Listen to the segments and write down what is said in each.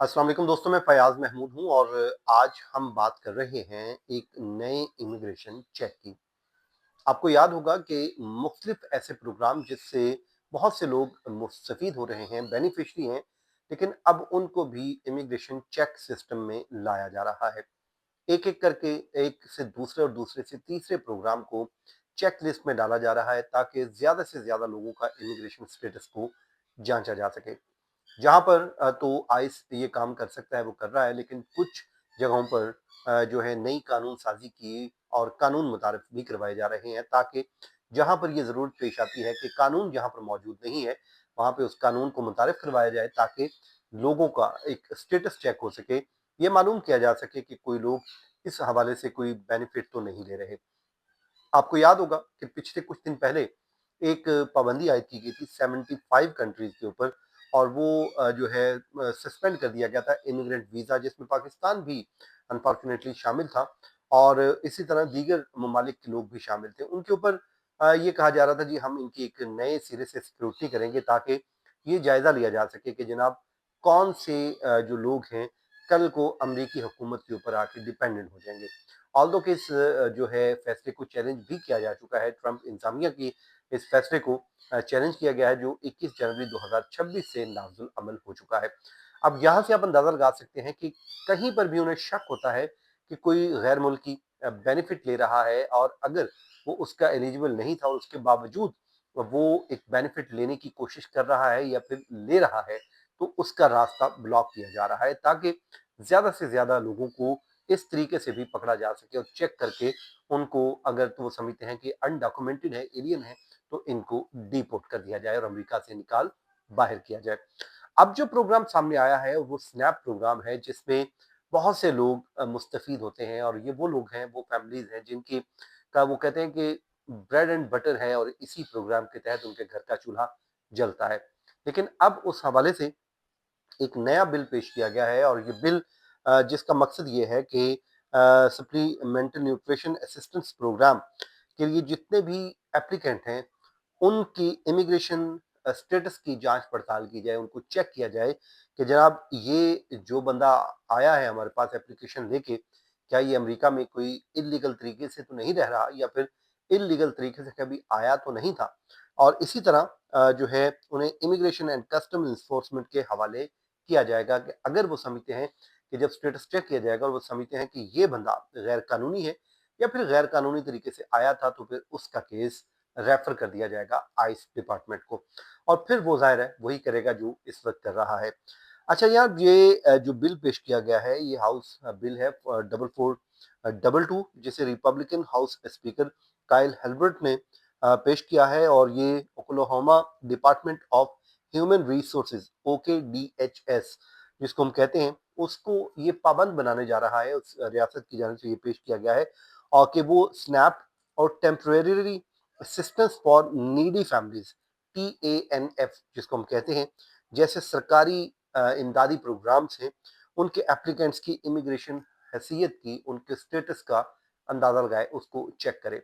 अस्सलाम वालेकुम दोस्तों, मैं फयाज महमूद हूँ और आज हम बात कर रहे हैं एक नए इमिग्रेशन चेक की। आपको याद होगा कि मुख्तलिफ ऐसे प्रोग्राम जिससे बहुत से लोग मुस्तफ़ीद हो रहे हैं, बेनिफिशरी हैं, लेकिन अब उनको भी इमिग्रेशन चेक सिस्टम में लाया जा रहा है। एक-एक करके एक से दूसरे और दूसरे से तीसरे प्रोग्राम को चेक लिस्ट में डाला जा रहा है ताकि ज़्यादा से ज़्यादा लोगों का इमिग्रेशन स्टेटस को जाँचा जा सके। जहाँ पर तो आइस ये काम कर सकता है वो कर रहा है, लेकिन कुछ जगहों पर जो है नई कानून साजी की और कानून मुतारिफ भी करवाए जा रहे हैं ताकि जहाँ पर ये ज़रूरत पेश आती है कि कानून जहाँ पर मौजूद नहीं है वहाँ पे उस कानून को मुतारिफ करवाया जाए ताकि लोगों का एक स्टेटस चेक हो सके, ये मालूम किया जा सके कि कोई लोग इस हवाले से कोई बेनिफिट तो नहीं ले रहे। आपको याद होगा कि पिछले कुछ दिन पहले एक पाबंदी आयद की गई थी 75 कंट्रीज के ऊपर और वो जो है सस्पेंड कर दिया गया था इमिग्रेंट वीज़ा, जिसमें पाकिस्तान भी अनफॉर्चुनेटली शामिल था और इसी तरह दीगर ममालिक के लोग भी शामिल थे। उनके ऊपर ये कहा जा रहा था जी हम इनकी एक नए सिरे से सिक्योरिटी करेंगे ताकि ये जायज़ा लिया जा सके कि जनाब कौन से जो लोग हैं कल को अमरीकी हुकूमत के ऊपर आके डिपेंडेंट हो जाएंगे। ऑल्दो कि इस जो है फैसले को चैलेंज भी किया जा चुका है, ट्रंप इंतजामिया की इस फैसले को चैलेंज किया गया है जो 21 जनवरी 2026 से नाफजुल अमल हो चुका है। अब यहाँ से आप अंदाज़ा लगा सकते हैं कि कहीं पर भी उन्हें शक होता है कि कोई गैर मुल्की बेनिफिट ले रहा है और अगर वो उसका एलिजिबल नहीं था और उसके बावजूद वो एक बेनिफिट लेने की कोशिश कर रहा है या फिर ले रहा है, तो उसका रास्ता ब्लॉक किया जा रहा है ताकि ज़्यादा से ज़्यादा लोगों को इस तरीके से भी पकड़ा जा सके और चेक करके उनको अगर तो वो समझते हैं कि अनडॉक्यूमेंटेड है, एलियन है, तो इनको डिपोर्ट कर दिया जाए और अमेरिका से निकाल बाहर किया जाए। अब जो प्रोग्राम सामने आया है वो स्नैप प्रोग्राम है जिसमें बहुत से लोग मुस्तफीद होते हैं और ये वो लोग हैं, वो फैमिलीज हैं जिनकी का वो कहते हैं कि ब्रेड एंड बटर है और इसी प्रोग्राम के तहत उनके घर का चूल्हा जलता है। लेकिन अब उस हवाले से एक नया बिल पेश किया गया है और ये बिल जिसका मकसद ये है कि सप्लीमेंटल न्यूट्रिशन असिस्टेंस प्रोग्राम के लिए जितने भी एप्लीकेंट हैं उनकी इमिग्रेशन स्टेटस की जांच पड़ताल की जाए, उनको चेक किया जाए कि जनाब ये जो बंदा आया है हमारे पास एप्लीकेशन लेके, क्या ये अमेरिका में कोई इलीगल तरीके से तो नहीं रह रहा या फिर इलीगल तरीके से कभी आया तो नहीं था। और इसी तरह जो है उन्हें इमिग्रेशन एंड कस्टम इन्फोर्समेंट के हवाले किया जाएगा कि अगर वो समझते हैं कि जब स्टेटस चेक किया जाएगा और वो समझते हैं कि ये बंदा गैर कानूनी है या फिर गैर कानूनी तरीके से आया था, तो फिर उसका केस रेफर कर दिया जाएगा आइस डिपार्टमेंट को और फिर वो जाहिर है वही करेगा जो इस वक्त कर रहा है। अच्छा यार, ये जो बिल पेश किया गया है ये हाउस बिल है 4422, जिसे रिपब्लिकन हाउस स्पीकर काइल हेल्बर्ट ने पेश किया है और ये Oklahoma department of human resources OKDHS जिसको हम कहते हैं, उसको ये पाबंद बनाने जा रहा है, उस रियासत की जानिब से ये पेश किया गया है और कि वो स्नैप और temporary assistance for needy families TANF जिसको हम कहते हैं, जैसे सरकारी इमदादी प्रोग्राम्स हैं, उनके एप्लीकेंट्स की इमिग्रेशन हैसियत की, उनके स्टेटस का अंदाज़ा लगाए, उसको चेक करे।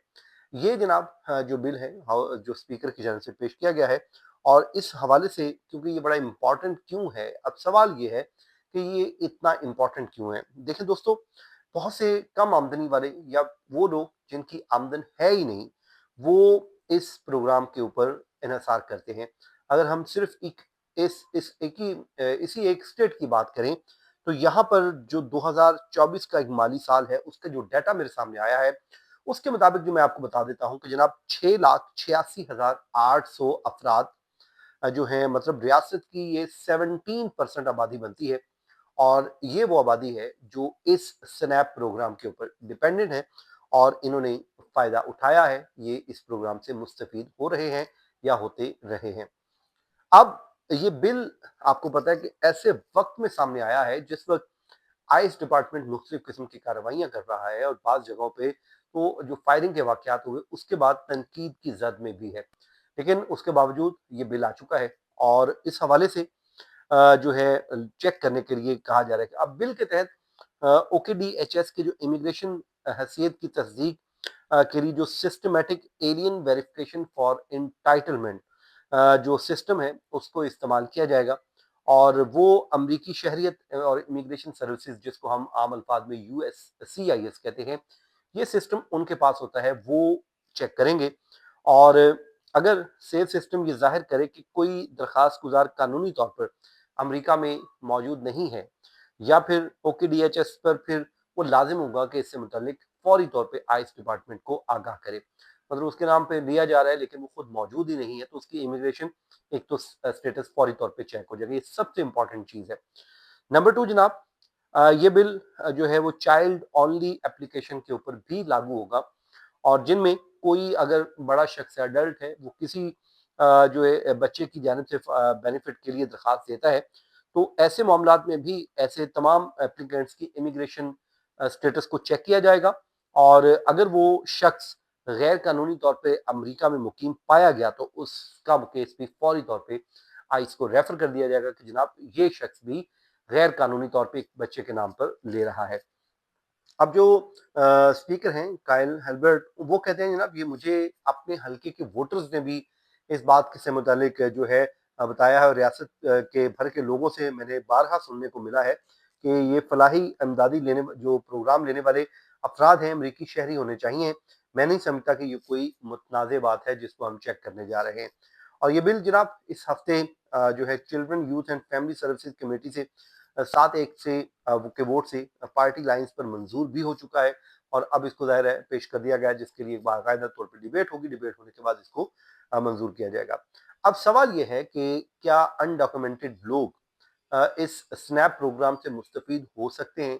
ये जनाब जो बिल है जो स्पीकर की जानिब से पेश किया गया है और इस हवाले से क्योंकि ये बड़ा इम्पोर्टेंट क्यों है, अब सवाल ये है कि ये इतना इम्पोर्टेंट क्यों है। देखें दोस्तों, बहुत से कम आमदनी वाले या वो लोग जिनकी आमदन है ही नहीं, वो इस प्रोग्राम के ऊपर इन्हिसार करते हैं। अगर हम सिर्फ इस एक ही इसी एक स्टेट की बात करें तो यहाँ पर जो 2024 का एक माली साल है उसका जो डाटा मेरे सामने आया है उसके मुताबिक जो मैं आपको बता देता हूँ कि जनाब 6,86,800 अफराद जो हैं, मतलब रियासत की ये 17% आबादी बनती है और ये वो आबादी है जो इस स्नैप प्रोग्राम के ऊपर डिपेंडेंट है और इन्होंने फ़ायदा उठाया है, ये इस प्रोग्राम से मुस्तफ़ीद हो रहे हैं या होते रहे हैं। अब ये बिल आपको पता है कि ऐसे वक्त में सामने आया है जिस वक्त आइस डिपार्टमेंट मुख्तलिफ किस्म की कार्रवाइयाँ कर रहा है और बाज़ जगहों पे तो जो फायरिंग के वाक़यात हुए उसके बाद तनकीद की ज़द में भी है। लेकिन उसके बावजूद ये बिल आ चुका है और इस हवाले से जो है चेक करने के लिए कहा जा रहा है कि अब बिल के तहत OKDHS के जो इमिग्रेशन हैसियत की तस्दीक के लिए जो systematic alien verification for entitlement जो सिस्टम है उसको इस्तेमाल किया जाएगा और वो अमरीकी शहरियत और इमिग्रेशन सर्विसेज, जिसको हम आम अल्फाज में USCIS कहते हैं, ये सिस्टम उनके पास होता है, वो चेक करेंगे। और अगर सेफ सिस्टम ये जाहिर करे कि कोई दरखास्त गुजार कानूनी तौर पर अमेरिका में मौजूद नहीं है, या फिर OKDHS पर फिर वो लाजिम होगा कि इससे मुतल्लिक फौरी तौर पे आइस डिपार्टमेंट को आगाह करे। मतलब उसके नाम पे लिया जा रहा है लेकिन वो खुद मौजूद ही नहीं है, तो उसकी इमिग्रेशन एक तो स्टेटस फौरी तौर पे चेक हो जाएगा। ये सबसे इंपॉर्टेंट चीज है। नंबर 2 जनाब, ये बिल जो है वो चाइल्ड ओनली एप्लीकेशन के ऊपर भी लागू होगा, और जिनमें कोई अगर बड़ा शख्स अडल्ट है वो किसी जो है बच्चे की जानिब से बेनिफिट के लिए दरखास्त देता है, तो ऐसे मामलात में भी ऐसे तमाम एप्लीकेंट्स की इमिग्रेशन स्टेटस को चेक किया जाएगा। और अगर वो शख्स गैर कानूनी तौर पे अमेरिका में मुकीम पाया गया तो उसका केस भी फौरी तौर पे आइस को रेफर कर दिया जाएगा कि जनाब ये शख्स भी गैर कानूनी तौर पे एक बच्चे के नाम पर ले रहा है। अब जो स्पीकर हैं काइल हेल्बर्ट, वो कहते हैं जनाब ये मुझे अपने हल्के के वोटर्स ने भी इस बात से मुतालिक जो है बताया है, और रियासत के भर के लोगों से मैंने बारहा सुनने को मिला है कि ये फलाही इमदादी लेने जो प्रोग्राम लेने वाले अफराद हैं अमरीकी शहरी होने चाहिए। मैं नहीं समझता कि ये कोई मुतनाज़ बात है जिसको हम चेक करने जा रहे हैं। और ये बिल जनाब इस हफ्ते जो है children youth and family services committee से 7-1 से के वोट से पार्टी लाइंस पर मंजूर भी हो चुका है, और अब इसको ज़ाहिर है पेश कर दिया गया है, जिसके लिए बाकायदा तौर पर डिबेट होगी। डिबेट होने के बाद इसको मंजूर किया जाएगा। अब सवाल ये है कि क्या अनडॉक्यूमेंटेड लोग इस स्नैप प्रोग्राम से मुस्तफीद हो सकते हैं?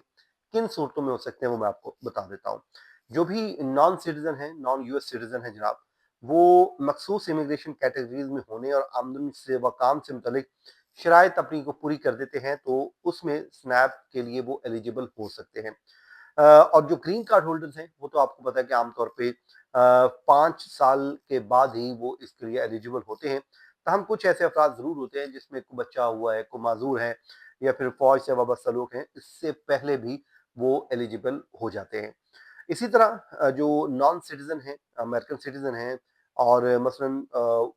किन सूरतों में हो सकते हैं वो मैं आपको बता देता हूँ। जो भी नॉन सिटीजन है, नॉन US सिटीजन है जनाब, वो मखसूस इमिग्रेशन कैटेगरीज में होने और आमदनी से व काम से मुतलिक शराइत अपनी को पूरी कर देते हैं, तो उसमें स्नैप के लिए वो एलिजिबल हो सकते हैं। और जो ग्रीन कार्ड होल्डर्स हैं वो तो आपको पता है कि आमतौर पे 5 साल के बाद ही वो इसके लिए एलिजिबल होते हैं। तहम कुछ ऐसे अफराद जरूर होते हैं जिसमें को बच्चा हुआ है, को माजूर है, या फिर फौज से वाबस्ता लोग हैं, इससे पहले भी वो एलिजिबल हो जाते हैं। इसी तरह जो नॉन सिटीजन हैं, अमेरिकन सिटीजन हैं, और मसलन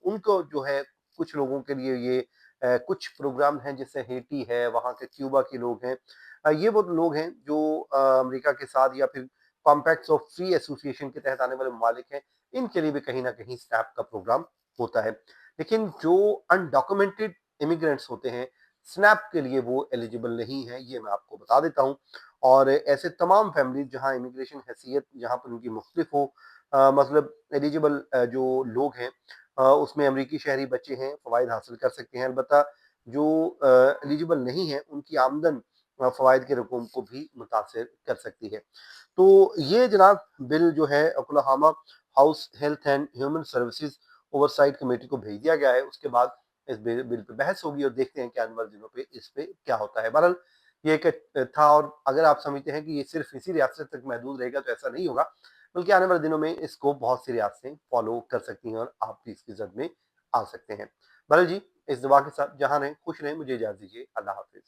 उनको जो है कुछ लोगों के लिए ये कुछ प्रोग्राम हैं, जैसे हेटी है, वहाँ के क्यूबा के लोग हैं। ये वो लोग हैं जो अमेरिका के साथ या फिर कॉम्पैक्ट्स ऑफ फ्री एसोसिएशन के तहत आने वाले ममालिक हैं, इनके लिए भी कहीं ना कहीं स्नैप का प्रोग्राम होता है। लेकिन जो अनडॉक्यूमेंटेड इमिग्रेंट्स होते हैं, स्नैप के लिए वो एलिजिबल नहीं है, ये मैं आपको बता देता हूँ। और ऐसे तमाम फैमिली जहाँ इमिग्रेशन हैसियत जहाँ पर उनकी मुख्तलिफ हो, मतलब एलिजिबल जो लोग हैं उसमें अमरीकी शहरी बच्चे हैं, फ़वाइद हासिल कर सकते हैं। अलबत्ता जो एलिजिबल नहीं है उनकी आमदन फ़वाइद के रकूम को भी मुतासिर कर सकती है। तो ये जनाब बिल जो है Oklahoma house health and human services oversight committee को भेज दिया गया है। उसके बाद इस बिल पे बहस होगी और देखते हैं कि आने वाले दिनों पे इस पे क्या होता है। बहरहाल ये एक था, और अगर आप समझते हैं कि ये सिर्फ इसी रियासत तक महदूद रहेगा तो ऐसा नहीं होगा, बल्कि आने वाले दिनों में इसको बहुत सी रियासतें फॉलो कर सकती हैं और आप भी इसकी जद में आ सकते हैं। बहरहाल जी, इस दुआ के साथ जहां रहें खुश रहें, मुझे इजाजत दीजिए। अल्लाह हाफिज।